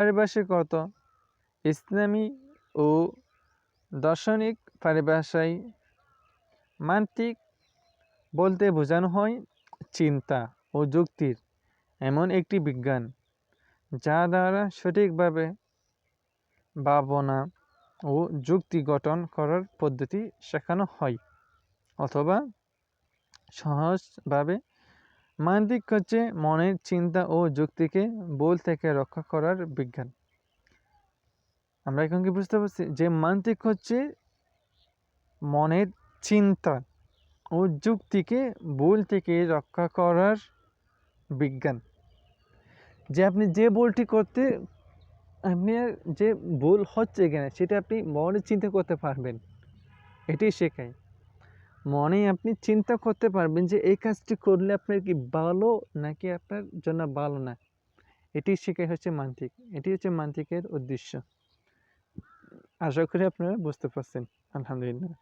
পারিভাষিক অর্থ ইসলামী ও দার্শনিক পরিভাষায় মান্তিক বলতে বোঝানো হয় চিন্তা ও যুক্তির এমন একটি বিজ্ঞান যা দ্বারা সঠিকভাবে ভাবনা ও যুক্তি গঠন করার পদ্ধতি শেখানো হয়। অথবা সহজভাবে মান্তিক হচ্ছে মনের চিন্তা ও যুক্তিকে ভুল থেকে রক্ষা করার বিজ্ঞান। আমরা এখন কি বুঝতে পারছি যে মান্তিক হচ্ছে মনের চিন্তা ও যুক্তিকে ভুল থেকে রক্ষা করার বিজ্ঞান। যে আপনি যে ভুলটি করতে আপনার যে ভুল হচ্ছে কিনা সেটা আপনি মনে চিন্তা করতে পারবেন, এটাই শেখায়। মনে আপনি চিন্তা করতে পারবেন যে এই কাজটি করলে আপনার কি ভালো নাকি আপনার জন্য ভালো না, এটি শেখাই হচ্ছে মান্তিক। এটি হচ্ছে মান্তিকের উদ্দেশ্য। আশা করি আপনারা বুঝতে পারছেন। আলহামদুলিল্লাহ।